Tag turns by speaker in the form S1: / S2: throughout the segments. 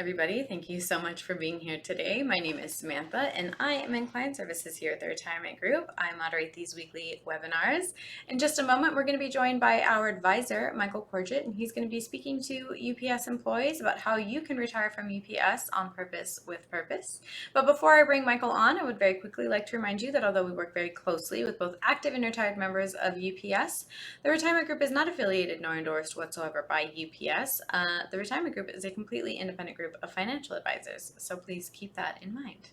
S1: everybody. Thank you so much for being here today. My name is Samantha, and I am in client services here at the Retirement Group. I moderate these weekly webinars. In just a moment, we're going to be joined by our advisor, Michael Corgett, and he's going to be speaking to UPS employees about how you can retire from UPS on purpose with purpose. But before I bring Michael on, I would very quickly like to remind you that although we work very closely with both active and retired members of UPS, the Retirement Group is not affiliated nor endorsed whatsoever by UPS. The Retirement Group is a completely independent group of financial advisors, so please keep that in mind.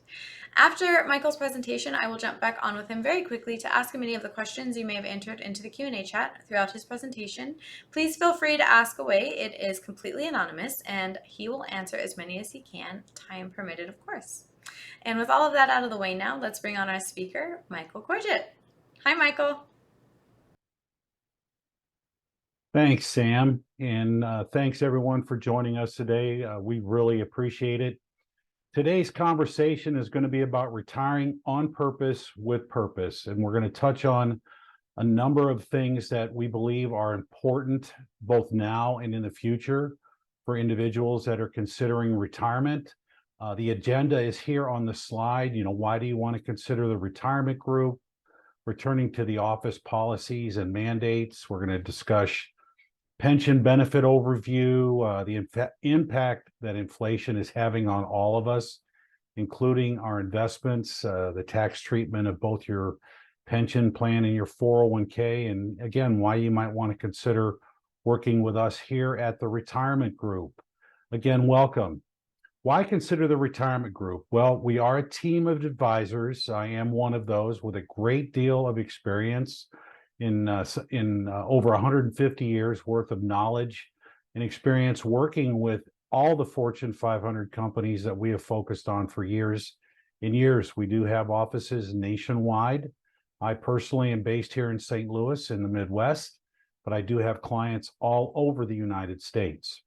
S1: After Michael's presentation, I will jump back on with him very quickly to ask him any of the questions you may have entered into the Q&A chat throughout his presentation. Please feel free to ask away. It is completely anonymous, and he will answer as many as he can, time permitted, of course. And with all of that out of the way now, let's bring on our speaker, Michael Corgett. Hi, Michael.
S2: Thanks, Sam, and thanks everyone for joining us today. We really appreciate it. Today's conversation is going to be about retiring on purpose with purpose, and we're going to touch on a number of things that we believe are important both now and in the future for individuals that are considering retirement. The agenda is here on the slide. Why do you want to consider the retirement group? Returning to the office policies and mandates. We're going to discuss pension benefit overview, the impact that inflation is having on all of us, including our investments, the tax treatment of both your pension plan and your 401k, and again, why you might want to consider working with us here at the Retirement Group. Again, welcome. Why consider the Retirement Group? Well, we are a team of advisors. I am one of those with a great deal of experience in over 150 years worth of knowledge and experience working with all the Fortune 500 companies that we have focused on for years and years. We do have offices nationwide. I personally am based here in St. Louis in the Midwest, but I do have clients all over the United States.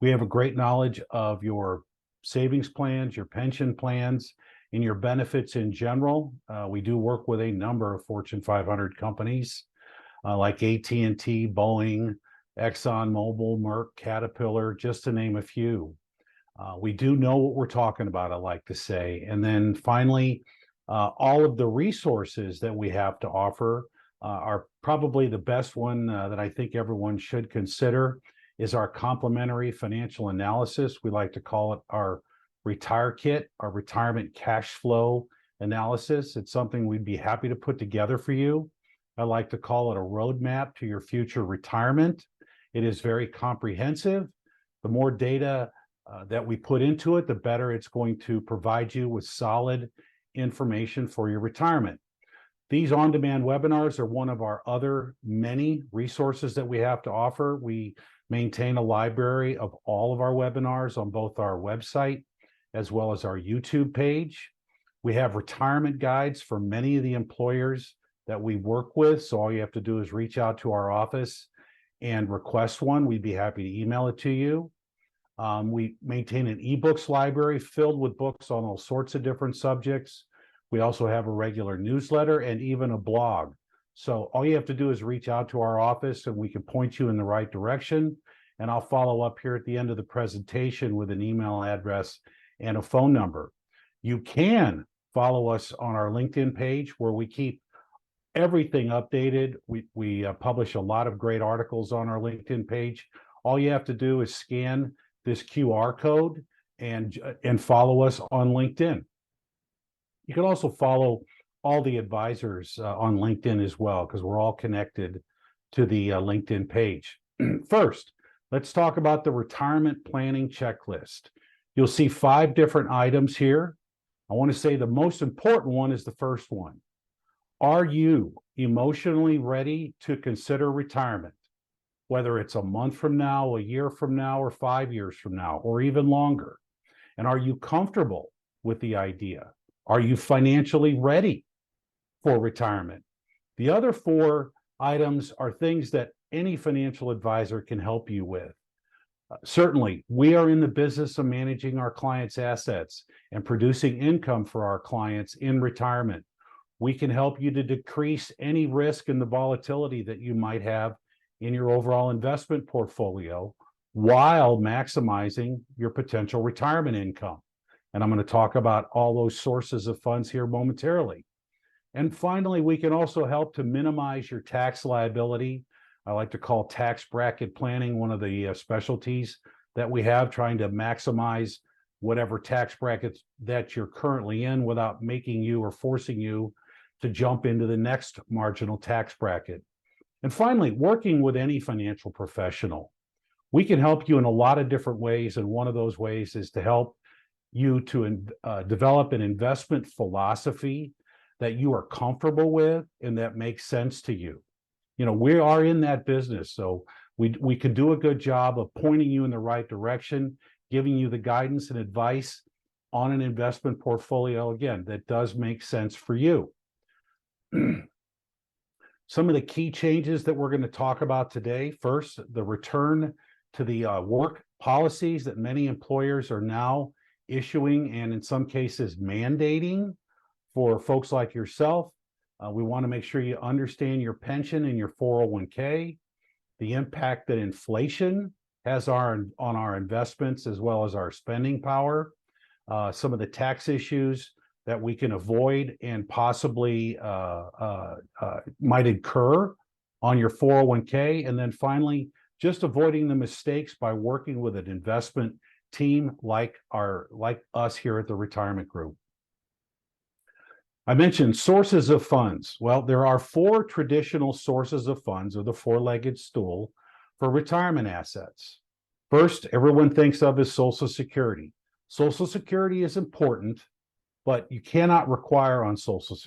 S2: We have a great knowledge of your savings plans, your pension plans, and your benefits in general. We do work with a number of Fortune 500 companies like AT&T, Boeing, ExxonMobil, Merck, Caterpillar, just to name a few. We do know what we're talking about, I like to say. And then finally, all of the resources that we have to offer are probably the best one that I think everyone should consider is our complimentary financial analysis. We like to call it our Retire Kit, our retirement cash flow analysis. It's something we'd be happy to put together for you. I like to call it a roadmap to your future retirement. It is very comprehensive. The more data that we put into it, the better it's going to provide you with solid information for your retirement. These on-demand webinars are one of our other many resources that we have to offer. We maintain a library of all of our webinars on both our website as well as our YouTube page. We have retirement guides for many of the employers that we work with. So all you have to do is reach out to our office and request one. We'd be happy to email it to you. We maintain an ebooks library filled with books on all sorts of different subjects. We also have a regular newsletter and even a blog. So all you have to do is reach out to our office and we can point you in the right direction. And I'll follow up here at the end of the presentation with an email address and a phone number. You can follow us on our LinkedIn page where we keep everything updated. We publish a lot of great articles on our LinkedIn page. All you have to do is scan this QR code and follow us on LinkedIn. You can also follow all the advisors on LinkedIn as well, because we're all connected to the LinkedIn page. First, let's talk about the retirement planning checklist. You'll see 5 different items here. I want to say the most important one is the first one. Are you emotionally ready to consider retirement? Whether it's a month from now, a year from now, or 5 years from now, or even longer. And are you comfortable with the idea? Are you financially ready for retirement? The other 4 items are things that any financial advisor can help you with. Certainly, we are in the business of managing our clients' assets and producing income for our clients in retirement. We can help you to decrease any risk and the volatility that you might have in your overall investment portfolio while maximizing your potential retirement income. And I'm going to talk about all those sources of funds here momentarily. And finally, we can also help to minimize your tax liability. I like to call tax bracket planning one of the specialties that we have, trying to maximize whatever tax brackets that you're currently in without making you or forcing you to jump into the next marginal tax bracket. And finally, working with any financial professional. We can help you in a lot of different ways, and one of those ways is to help you to develop an investment philosophy that you are comfortable with and that makes sense to you. You know, we are in that business, so we can do a good job of pointing you in the right direction, giving you the guidance and advice on an investment portfolio, again, that does make sense for you. Some of the key changes that we're going to talk about today. First, the return to the work policies that many employers are now issuing and in some cases mandating for folks like yourself. We want to make sure you understand your pension and your 401k, the impact that inflation has on our investments as well as our spending power, some of the tax issues that we can avoid and possibly might incur on your 401k. And then finally, just avoiding the mistakes by working with an investment team like us here at the Retirement Group. I mentioned sources of funds. Well, there are 4 traditional sources of funds, or the 4-legged stool, for retirement assets. First, everyone thinks of as Social Security. Social Security is important, but you cannot retire on Social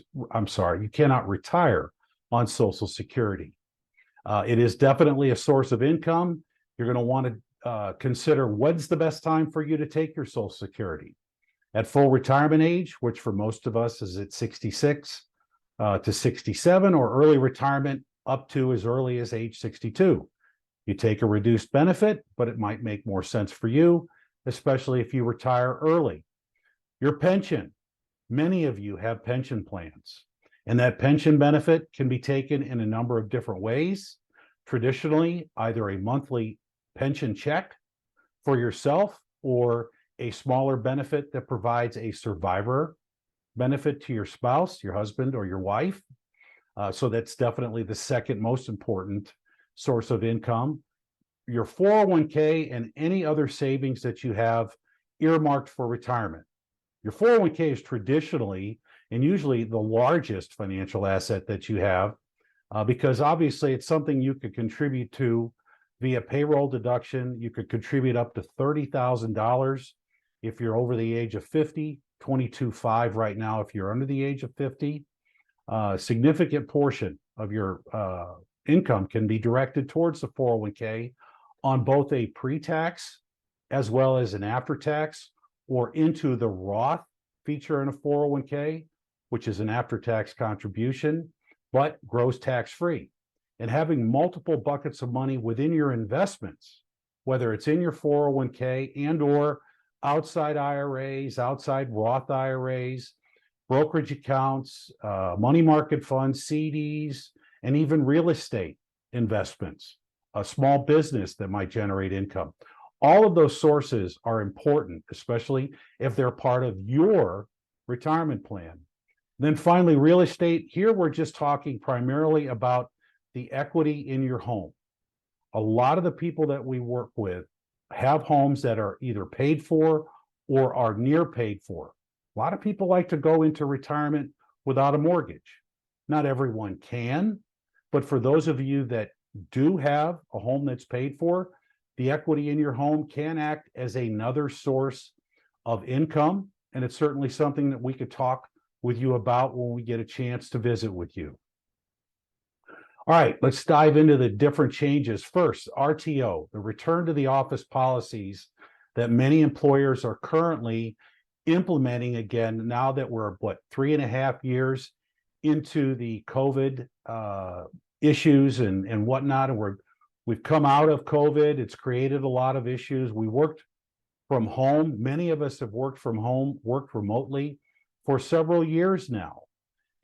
S2: Security. It is definitely a source of income. You're going to want to consider when's the best time for you to take your Social Security. At full retirement age, which for most of us is at 66 to 67, or early retirement up to as early as age 62. You take a reduced benefit, but it might make more sense for you, especially if you retire early. Your pension. Many of you have pension plans, and that pension benefit can be taken in a number of different ways. Traditionally, either a monthly pension check for yourself or a smaller benefit that provides a survivor benefit to your spouse, your husband, or your wife. So that's definitely the second most important source of income. Your 401k and any other savings that you have earmarked for retirement. Your 401k is traditionally and usually the largest financial asset that you have, because obviously it's something you could contribute to via payroll deduction. You could contribute up to $30,000 if you're over the age of 50, 22.5 right now if you're under the age of 50. Significant portion of your income can be directed towards the 401k on both a pre-tax as well as an after-tax, or into the Roth feature in a 401k, which is an after-tax contribution, but grows tax-free. And having multiple buckets of money within your investments, whether it's in your 401k and or outside IRAs, outside Roth IRAs, brokerage accounts, money market funds, CDs, and even real estate investments, a small business that might generate income. All of those sources are important, especially if they're part of your retirement plan. Then finally, real estate. Here we're just talking primarily about the equity in your home. A lot of the people that we work with have homes that are either paid for or are near paid for. A lot of people like to go into retirement without a mortgage. Not everyone can, but for those of you that do have a home that's paid for, the equity in your home can act as another source of income. And it's certainly something that we could talk with you about when we get a chance to visit with you. All right, let's dive into the different changes. First, RTO, the return to the office policies that many employers are currently implementing again, now that we're, 3.5 years into the COVID issues and whatnot, and we've come out of COVID. It's created a lot of issues. We worked from home. Many of us have worked from home, worked remotely for several years now.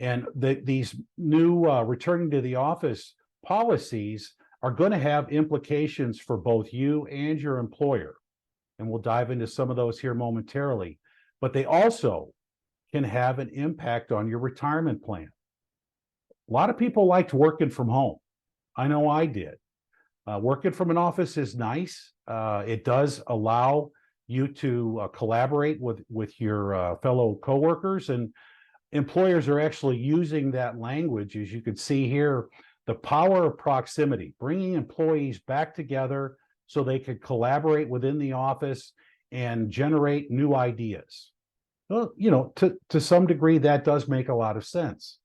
S2: And these new returning to the office policies are going to have implications for both you and your employer. And we'll dive into some of those here momentarily. But they also can have an impact on your retirement plan. A lot of people liked working from home. I know I did. Working from an office is nice. It does allow you to collaborate with your fellow coworkers, and employers are actually using that language, as you can see here, the power of proximity, bringing employees back together so they could collaborate within the office and generate new ideas. Well, to some degree, that does make a lot of sense.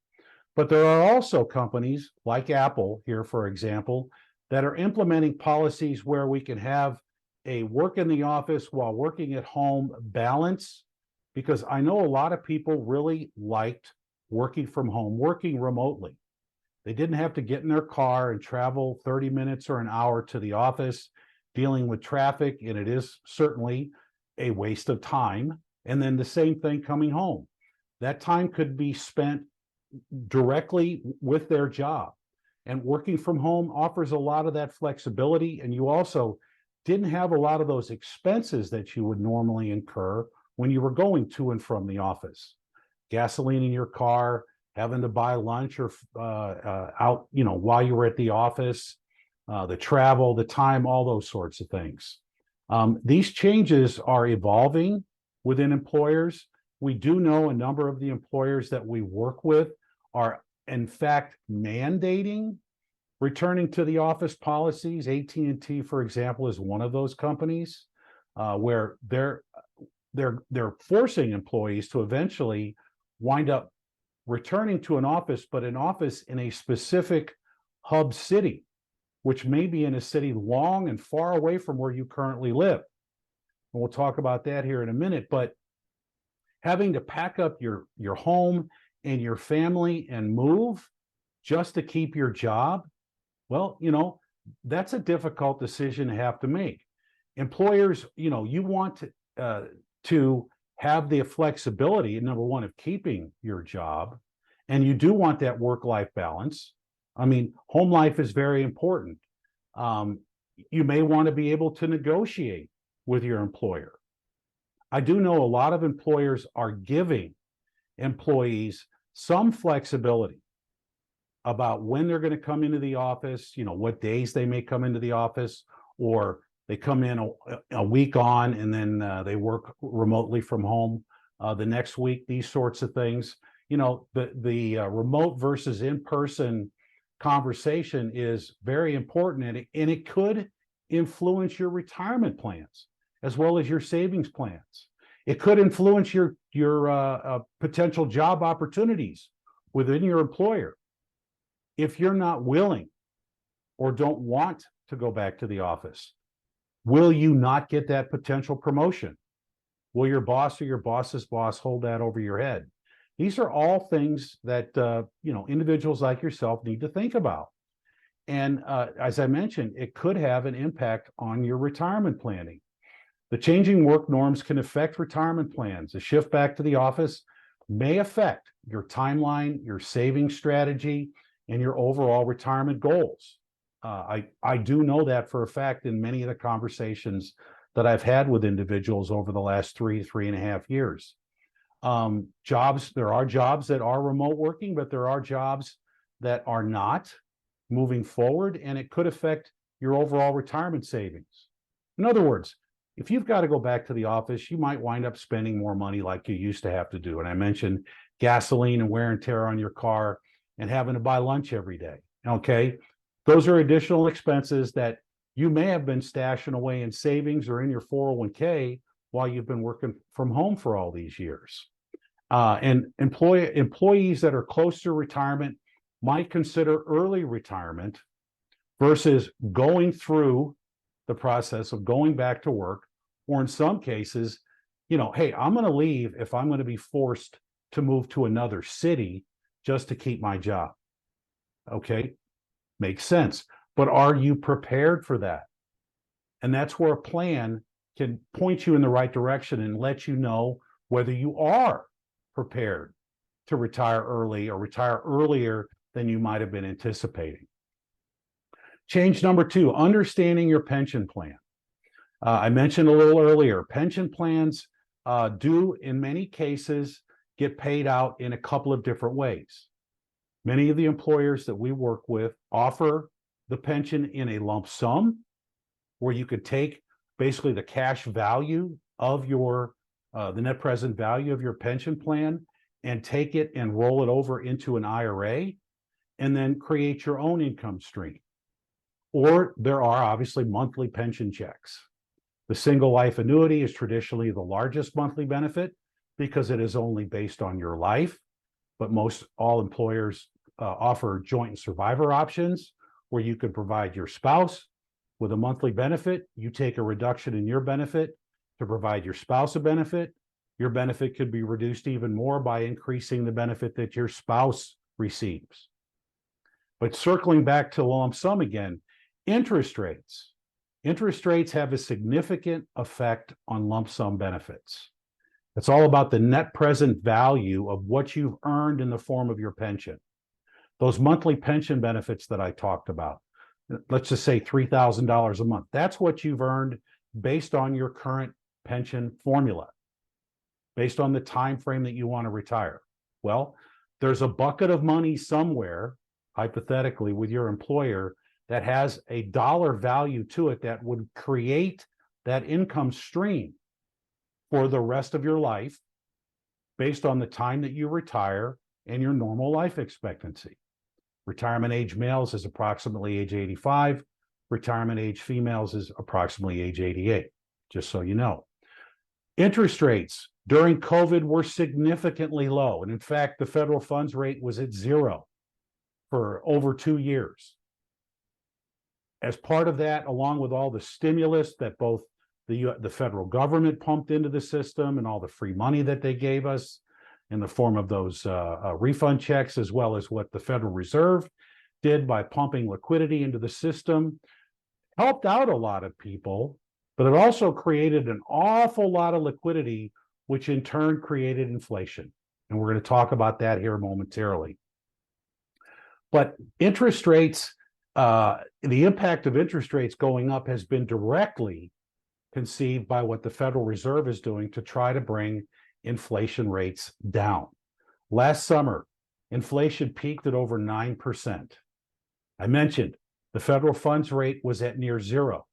S2: But there are also companies like Apple here, for example, that are implementing policies where we can have a work in the office while working at home balance, because I know a lot of people really liked working from home, working remotely. They didn't have to get in their car and travel 30 minutes or an hour to the office, dealing with traffic, and it is certainly a waste of time. And then the same thing coming home. That time could be spent directly with their job. And working from home offers a lot of that flexibility. And you also didn't have a lot of those expenses that you would normally incur when you were going to and from the office. Gasoline in your car, having to buy lunch or out, while you were at the office, the travel, the time, all those sorts of things. These changes are evolving within employers. We do know a number of the employers that we work with are, in fact, mandating returning to the office policies. AT&T, for example, is one of those companies where they're forcing employees to eventually wind up returning to an office, but an office in a specific hub city, which may be in a city long and far away from where you currently live. And we'll talk about that here in a minute. But having to pack up your home and your family and move just to keep your job, well, that's a difficult decision to have to make. Employers, you want to have the flexibility, number one, of keeping your job, and you do want that work-life balance. I mean, home life is very important. You may want to be able to negotiate with your employer. I do know a lot of employers are giving employees some flexibility about when they're going to come into the office, what days they may come into the office, or they come in a week on and then they work remotely from home the next week, these sorts of things. The remote versus in-person conversation is very important, and it could influence your retirement plans as well as your savings plans. It could influence your potential job opportunities within your employer. If you're not willing or don't want to go back to the office, will you not get that potential promotion? Will your boss or your boss's boss hold that over your head? These are all things that individuals like yourself need to think about. And as I mentioned, it could have an impact on your retirement planning. The changing work norms can affect retirement plans. A shift back to the office may affect your timeline, your saving strategy, and your overall retirement goals. I do know that for a fact in many of the conversations that I've had with individuals over the last 3.5 years. There are jobs that are remote working, but there are jobs that are not moving forward, and it could affect your overall retirement savings. In other words, if you've got to go back to the office, you might wind up spending more money like you used to have to do. And I mentioned gasoline and wear and tear on your car and having to buy lunch every day. Okay. Those are additional expenses that you may have been stashing away in savings or in your 401k while you've been working from home for all these years. And employees that are close to retirement might consider early retirement versus going through the process of going back to work, or in some cases, hey, I'm going to leave if I'm going to be forced to move to another city just to keep my job. Okay, makes sense. But are you prepared for that? And that's where a plan can point you in the right direction and let you know whether you are prepared to retire early or retire earlier than you might have been anticipating. Change number 2, understanding your pension plan. I mentioned a little earlier, pension plans do in many cases get paid out in a couple of different ways. Many of the employers that we work with offer the pension in a lump sum, where you could take basically the cash value of your the net present value of your pension plan and take it and roll it over into an IRA and then create your own income stream. Or there are obviously monthly pension checks. The single life annuity is traditionally the largest monthly benefit because it is only based on your life, but most all employers offer joint and survivor options where you could provide your spouse with a monthly benefit. You take a reduction in your benefit to provide your spouse a benefit. Your benefit could be reduced even more by increasing the benefit that your spouse receives. But circling back to lump sum again, interest rates. Interest rates have a significant effect on lump sum benefits. It's all about the net present value of what you've earned in the form of your pension. Those monthly pension benefits that I talked about, let's just say $3,000 a month. That's what you've earned based on your current pension formula, based on the time frame that you want to retire. Well, there's a bucket of money somewhere, hypothetically, with your employer that has a dollar value to it that would create that income stream for the rest of your life based on the time that you retire and your normal life expectancy. Retirement age males is approximately age 85. Retirement age females is approximately age 88, just so you know. Interest rates during COVID were significantly low. And in fact, the federal funds rate was at 0 for over 2 years. As part of that, along with all the stimulus that both the federal government pumped into the system and all the free money that they gave us in the form of those refund checks, as well as what the Federal Reserve did by pumping liquidity into the system, helped out a lot of people, but it also created an awful lot of liquidity, which in turn created inflation. And we're going to talk about that here momentarily. But interest rates, the impact of interest rates going up has been directly conceived by what the Federal Reserve is doing to try to bring inflation rates down. Last summer, inflation peaked at over 9%. I mentioned the federal funds rate was at near 0.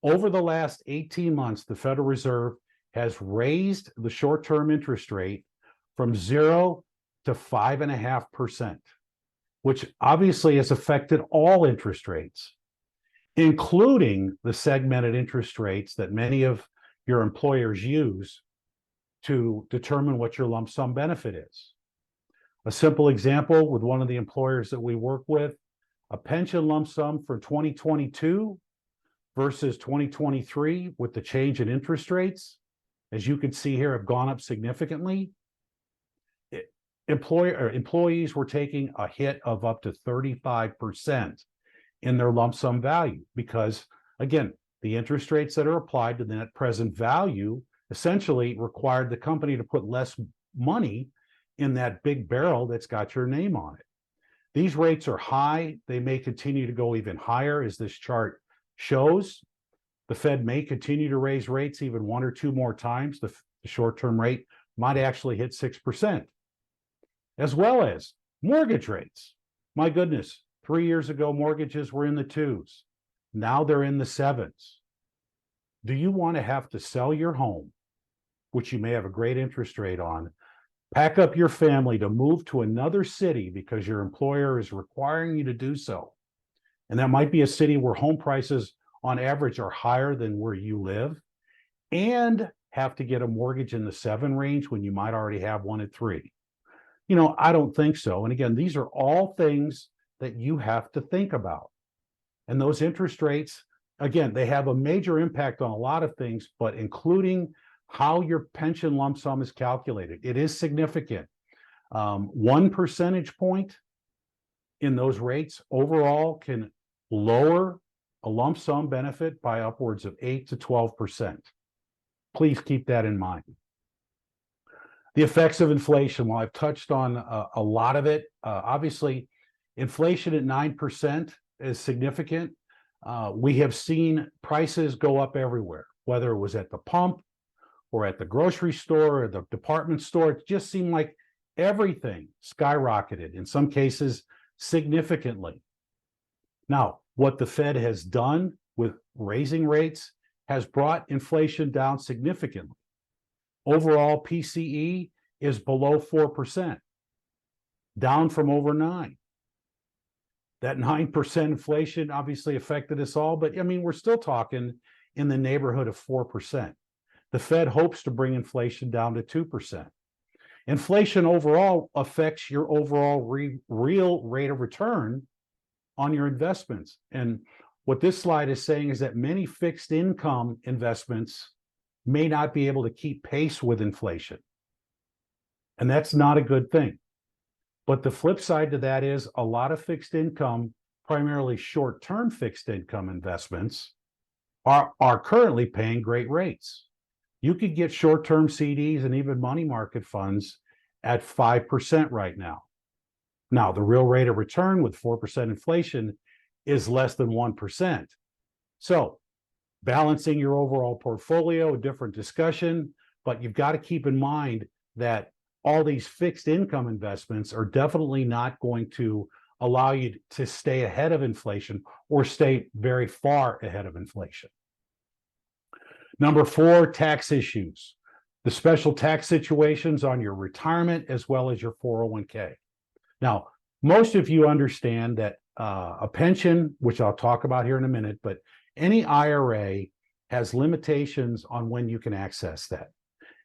S2: Over the last 18 months, the Federal Reserve has raised the short-term interest rate from 0 to 5.5%, which obviously has affected all interest rates, including the segmented interest rates that many of your employers use to determine what your lump sum benefit is. A simple example with one of the employers that we work with, a pension lump sum for 2022 versus 2023 with the change in interest rates, as you can see here, have gone up significantly. Employees were taking a hit of up to 35% in their lump sum value because, again, the interest rates that are applied to the net present value essentially required the company to put less money in that big barrel that's got your name on it. These rates are high. They may continue to go even higher, as this chart shows. The Fed may continue to raise rates even 1 or 2 more times. The short-term rate might actually hit 6%, as well as mortgage rates. My goodness, 3 years ago, mortgages were in the 2s. Now they're in the 7s. Do you want to have to sell your home, which you may have a great interest rate on, pack up your family to move to another city because your employer is requiring you to do so? And that might be a city where home prices on average are higher than where you live, and have to get a mortgage in the 7 range when you might already have one at 3. You know, I don't think so. And again, these are all things that you have to think about. And those interest rates, again, they have a major impact on a lot of things, but including how your pension lump sum is calculated. It is significant. 1 percentage point in those rates overall can lower a lump sum benefit by upwards of 8 to 12%. Please keep that in mind. The effects of inflation, well, I've touched on a lot of it. Obviously, inflation at 9% is significant. We have seen prices go up everywhere, whether it was at the pump or at the grocery store or the department store. It just seemed like everything skyrocketed, in some cases significantly. Now, what the Fed has done with raising rates has brought inflation down significantly. Overall, PCE is below 4%, down from over 9%. That 9% inflation obviously affected us all, but I mean, we're still talking in the neighborhood of 4%. The Fed hopes to bring inflation down to 2%. Inflation overall affects your overall real rate of return on your investments. And what this slide is saying is that many fixed income investments may not be able to keep pace with inflation. And that's not a good thing. But the flip side to that is a lot of fixed income, primarily short-term fixed income investments, are currently paying great rates. You could get short-term CDs and even money market funds at 5% right now. Now, the real rate of return with 4% inflation is less than 1%. So balancing your overall portfolio, a different discussion, but you've got to keep in mind that all these fixed income investments are definitely not going to allow you to stay ahead of inflation or stay very far ahead of inflation. Number 4, tax issues. The special tax situations on your retirement as well as your 401k. Now, most of you understand that a pension, which I'll talk about here in a minute, but any IRA has limitations on when you can access that.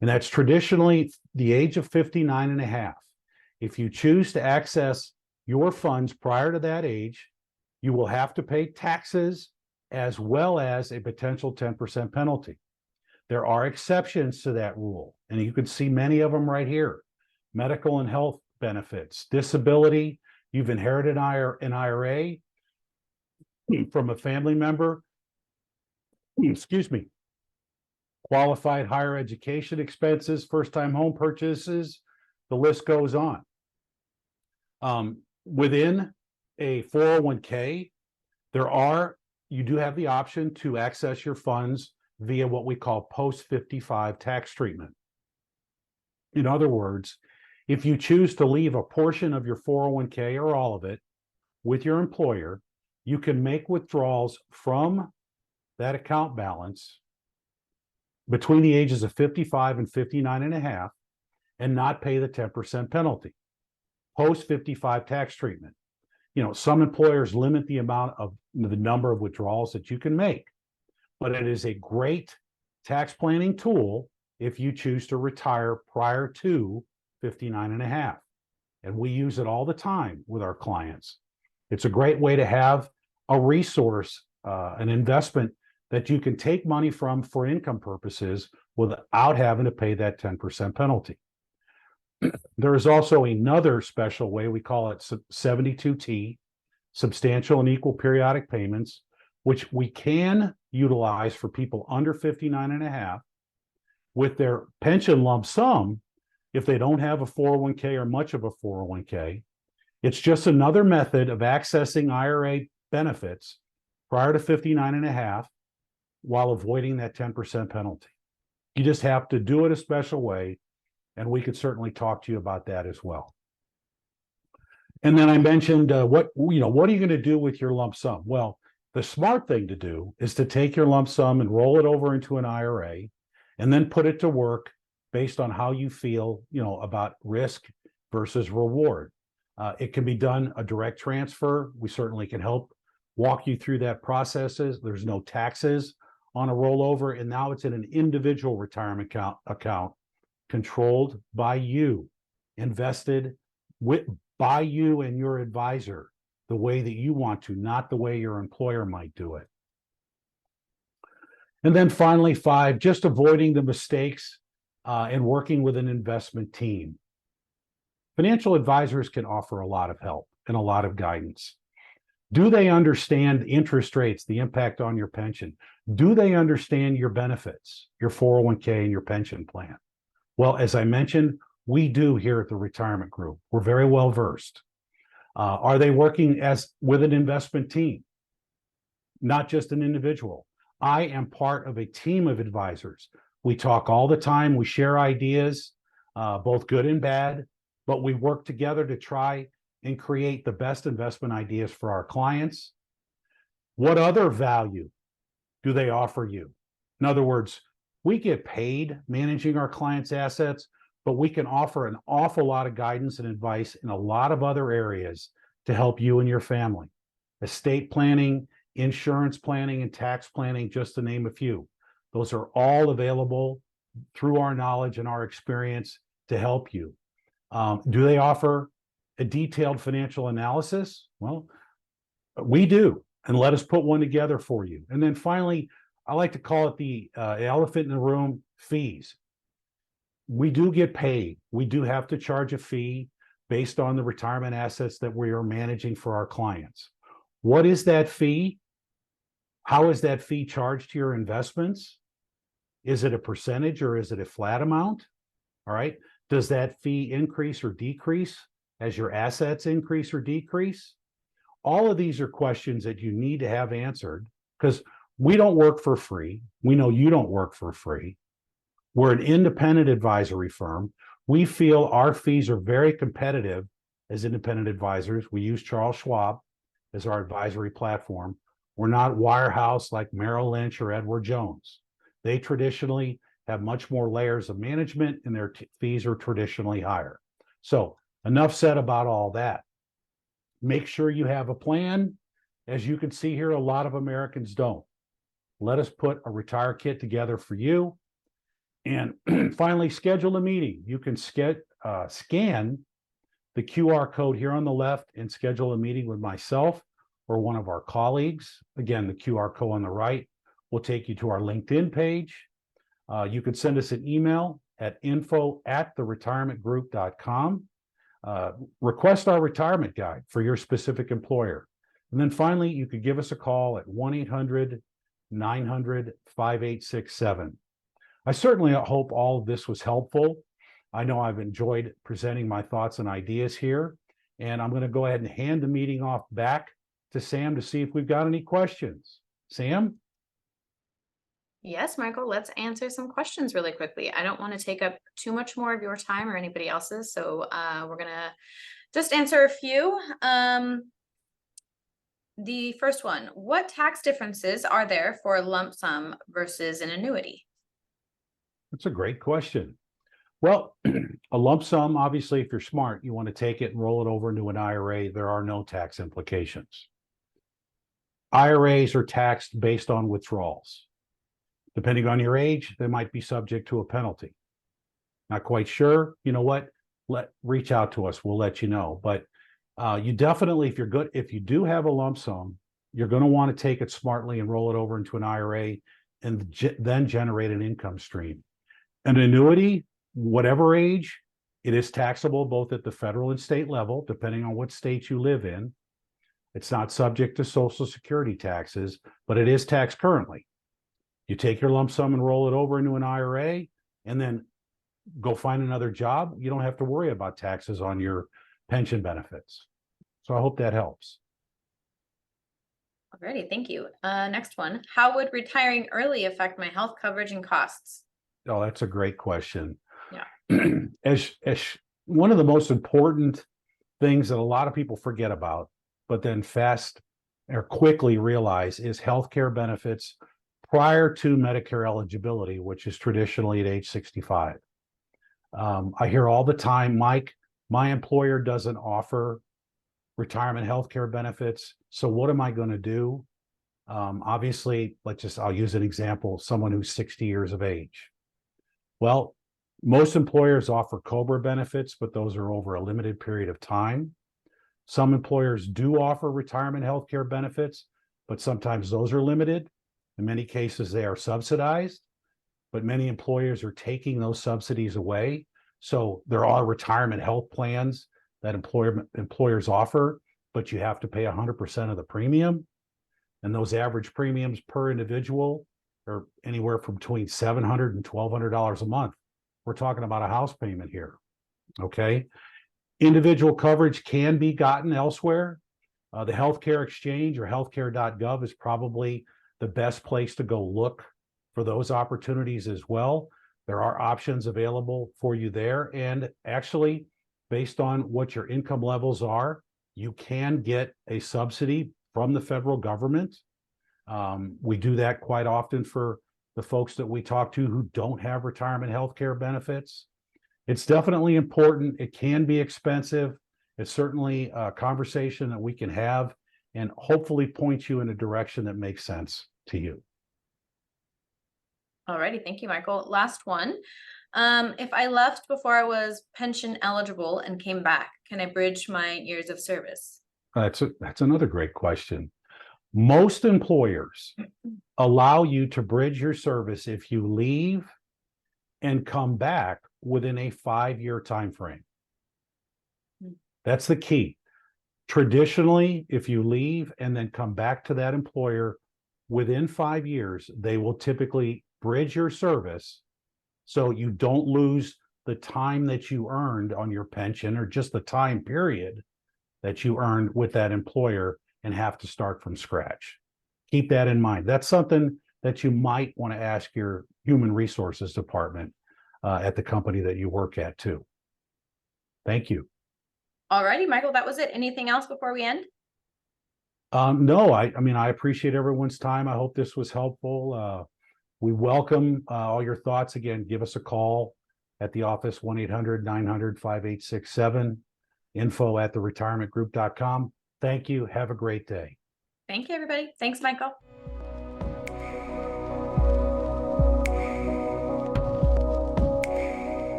S2: And that's traditionally the age of 59 and a half. If you choose to access your funds prior to that age, you will have to pay taxes as well as a potential 10% penalty. There are exceptions to that rule, and you can see many of them right here. Medical and health benefits, disability, you've inherited an IRA from a family member, excuse me, qualified higher education expenses, first-time home purchases, the list goes on. Within a 401k, you do have the option to access your funds via what we call post-55 tax treatment. In other words, if you choose to leave a portion of your 401k or all of it with your employer, you can make withdrawals from that account balance between the ages of 55 and 59 and a half and not pay the 10% penalty. Post-55 tax treatment. Some employers limit the number of withdrawals that you can make, but it is a great tax planning tool if you choose to retire prior to 59 and a half. And we use it all the time with our clients. It's a great way to have a resource, an investment that you can take money from for income purposes without having to pay that 10% penalty. There is also another special way, we call it 72T, substantial and equal periodic payments, which we can utilize for people under 59 and a half with their pension lump sum if they don't have a 401k or much of a 401k. It's just another method of accessing IRA benefits prior to 59 and a half while avoiding that 10% penalty. You just have to do it a special way, and we could certainly talk to you about that as well. And then I mentioned what are you going to do with your lump sum? Well, the smart thing to do is to take your lump sum and roll it over into an IRA and then put it to work based on how you feel, about risk versus reward. It can be done a direct transfer. We certainly can help walk you through that process. There's no taxes on a rollover, and now it's in an individual retirement account controlled by you, invested by you and your advisor the way that you want to, not the way your employer might do it. And then finally, 5, just avoiding the mistakes and working with an investment team. Financial advisors can offer a lot of help and a lot of guidance. Do they understand interest rates, the impact on your pension? Do they understand your benefits, your 401k and your pension plan? Well, as I mentioned, we do here at the Retirement Group. We're very well versed. Are they working with an investment team? not just an individual. I am part of a team of advisors. We talk all the time. We share ideas, both good and bad, but we work together to try and create the best investment ideas for our clients. What other value do they offer you? In other words, we get paid managing our clients' assets, but we can offer an awful lot of guidance and advice in a lot of other areas to help you and your family. Estate planning, insurance planning, and tax planning, just to name a few. Those are all available through our knowledge and our experience to help you. Do they offer a detailed financial analysis? Well, we do, and let us put one together for you. And then finally, I like to call it the elephant in the room: fees. We do get paid. We do have to charge a fee based on the retirement assets that we are managing for our clients. What is that fee? How is that fee charged to your investments? Is it a percentage or is it a flat amount? All right. Does that fee increase or decrease as your assets increase or decrease? All of these are questions that you need to have answered, because we don't work for free. We know you don't work for free. We're an independent advisory firm. We feel our fees are very competitive as independent advisors. We use Charles Schwab as our advisory platform. We're not wirehouse like Merrill Lynch or Edward Jones. They traditionally have much more layers of management, and their fees are traditionally higher. So enough said about all that. Make sure you have a plan. As you can see here, a lot of Americans don't. Let us put a retire kit together for you. And finally, schedule a meeting. You can scan the QR code here on the left and schedule a meeting with myself or one of our colleagues. Again, the QR code on the right will take you to our LinkedIn page. You can send us an email at info@theretirementgroup.com. Request our retirement guide for your specific employer. And then finally, you could give us a call at 1-800-900-5867. I certainly hope all of this was helpful. I know I've enjoyed presenting my thoughts and ideas here, and I'm going to go ahead and hand the meeting off back to Sam to see if we've got any questions. Sam?
S1: Yes, Michael, let's answer some questions really quickly. I don't want to take up too much more of your time or anybody else's, so we're going to just answer a few. The first one: what tax differences are there for a lump sum versus an annuity?
S2: That's a great question. Well, a lump sum, obviously, if you're smart, you want to take it and roll it over into an IRA. There are no tax implications. IRAs are taxed based on withdrawals. Depending on your age, they might be subject to a penalty. Not quite sure. You know what? Reach out to us. We'll let you know. But you definitely, if you do have a lump sum, you're going to want to take it smartly and roll it over into an IRA and then generate an income stream. An annuity, whatever age, it is taxable both at the federal and state level, depending on what state you live in. It's not subject to Social Security taxes, but it is taxed currently. You take your lump sum and roll it over into an IRA and then go find another job. You don't have to worry about taxes on your pension benefits. So I hope that helps.
S1: Alrighty, thank you. Next one: how would retiring early affect my health coverage and costs?
S2: Oh, that's a great question.
S1: Yeah.
S2: As one of the most important things that a lot of people forget about, but then quickly realize, is healthcare benefits prior to Medicare eligibility, which is traditionally at age 65. I hear all the time, Mike, my employer doesn't offer retirement healthcare benefits, so what am I going to do? Obviously, I'll use an example, someone who's 60 years of age. Well, most employers offer COBRA benefits, but those are over a limited period of time. Some employers do offer retirement healthcare benefits, but sometimes those are limited. In many cases, they are subsidized, but many employers are taking those subsidies away. So there are retirement health plans that employers offer, but you have to pay 100% of the premium. And those average premiums per individual are anywhere from between $700 and $1,200 a month. We're talking about a house payment here. Okay. Individual coverage can be gotten elsewhere. The healthcare exchange or healthcare.gov is probably the best place to go look for those opportunities as well. There are options available for you there. And actually, based on what your income levels are, you can get a subsidy from the federal government. We do that quite often for the folks that we talk to who don't have retirement health care benefits. It's definitely important. It can be expensive. It's certainly a conversation that we can have and hopefully point you in a direction that makes sense to you.
S1: Alrighty, thank you, Michael. Last one. If I left before I was pension eligible and came back, can I bridge my years of service?
S2: That's another great question. Most employers allow you to bridge your service if you leave and come back within a 5-year time frame. That's the key. Traditionally, if you leave and then come back to that employer within 5 years, they will typically bridge your service so you don't lose the time that you earned on your pension or just the time period that you earned with that employer and have to start from scratch. Keep that in mind. That's something that you might want to ask your human resources department at the company that you work at too. Thank you.
S1: Alrighty, Michael, that was it. Anything else before we end?
S2: No, I mean, I appreciate everyone's time. I hope this was helpful. We welcome all your thoughts. Again, give us a call at the office, 1-800-900-5867, info@theretirementgroup.com. Thank you. Have a great day.
S1: Thank you, everybody. Thanks, Michael.